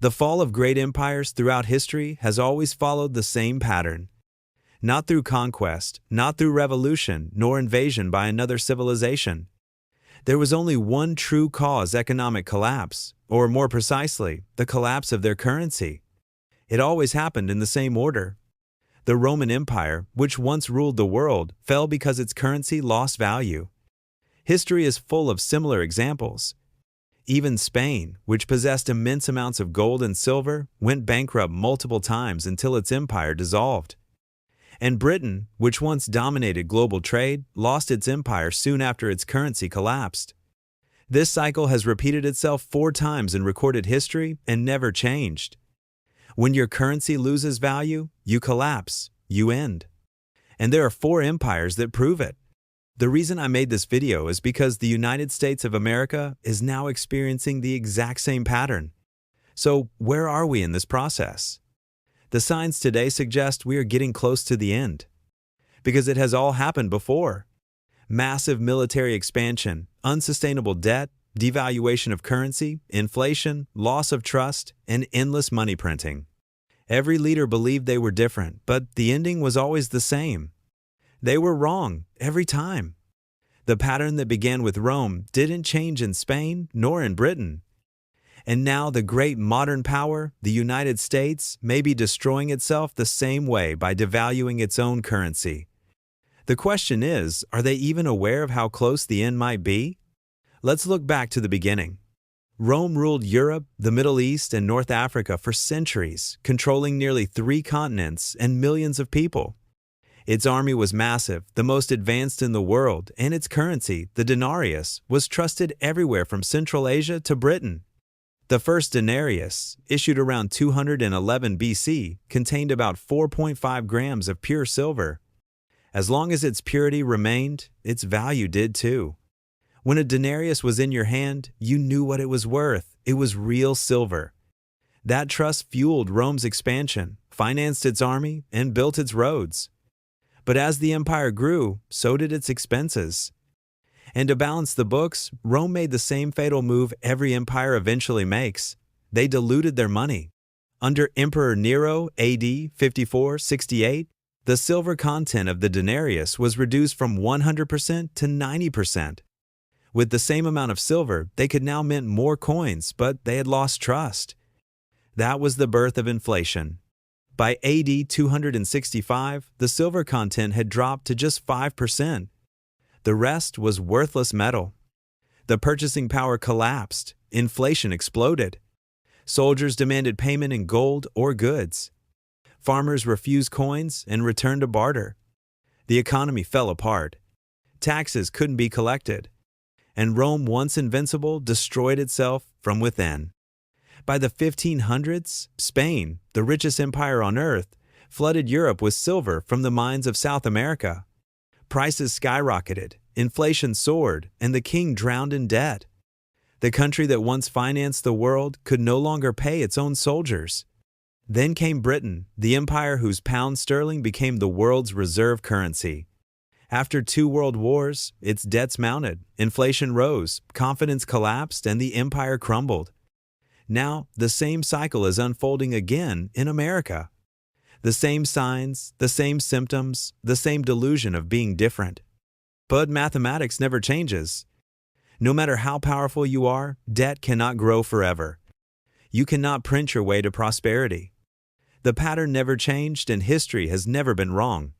The fall of great empires throughout history has always followed the same pattern. Not through conquest, not through revolution, nor invasion by another civilization. There was only one true cause: economic collapse, or more precisely, the collapse of their currency. It always happened in the same order. The Roman Empire, which once ruled the world, fell because its currency lost value. History is full of similar examples. Even Spain, which possessed immense amounts of gold and silver, went bankrupt multiple times until its empire dissolved. And Britain, which once dominated global trade, lost its empire soon after its currency collapsed. This cycle has repeated itself 4 times in recorded history and never changed. When your currency loses value, you collapse, you end. And there are 4 empires that prove it. The reason I made this video is because the United States of America is now experiencing the exact same pattern. So, where are we in this process? The signs today suggest we are getting close to the end. Because it has all happened before. Massive military expansion, unsustainable debt, devaluation of currency, inflation, loss of trust, and endless money printing. Every leader believed they were different, but the ending was always the same. They were wrong, every time. The pattern that began with Rome didn't change in Spain nor in Britain. And now the great modern power, the United States, may be destroying itself the same way by devaluing its own currency. The question is, are they even aware of how close the end might be? Let's look back to the beginning. Rome ruled Europe, the Middle East, and North Africa for centuries, controlling nearly 3 continents and millions of people. Its army was massive, the most advanced in the world, and its currency, the denarius, was trusted everywhere from Central Asia to Britain. The first denarius, issued around 211 BC, contained about 4.5 grams of pure silver. As long as its purity remained, its value did too. When a denarius was in your hand, you knew what it was worth. It was real silver. That trust fueled Rome's expansion, financed its army, and built its roads. But as the empire grew, so did its expenses. And to balance the books, Rome made the same fatal move every empire eventually makes. They diluted their money. Under Emperor Nero, AD 54-68, the silver content of the denarius was reduced from 100% to 90%. With the same amount of silver, they could now mint more coins, but they had lost trust. That was the birth of inflation. By AD 265, the silver content had dropped to just 5%. The rest was worthless metal. The purchasing power collapsed. Inflation exploded. Soldiers demanded payment in gold or goods. Farmers refused coins and returned to barter. The economy fell apart. Taxes couldn't be collected. And Rome, once invincible, destroyed itself from within. By the 1500s, Spain, the richest empire on earth, flooded Europe with silver from the mines of South America. Prices skyrocketed, inflation soared, and the king drowned in debt. The country that once financed the world could no longer pay its own soldiers. Then came Britain, the empire whose pound sterling became the world's reserve currency. After 2 world wars, its debts mounted, inflation rose, confidence collapsed, and the empire crumbled. Now, the same cycle is unfolding again in America. The same signs, the same symptoms, the same delusion of being different. But mathematics never changes. No matter how powerful you are, debt cannot grow forever. You cannot print your way to prosperity. The pattern never changed and history has never been wrong.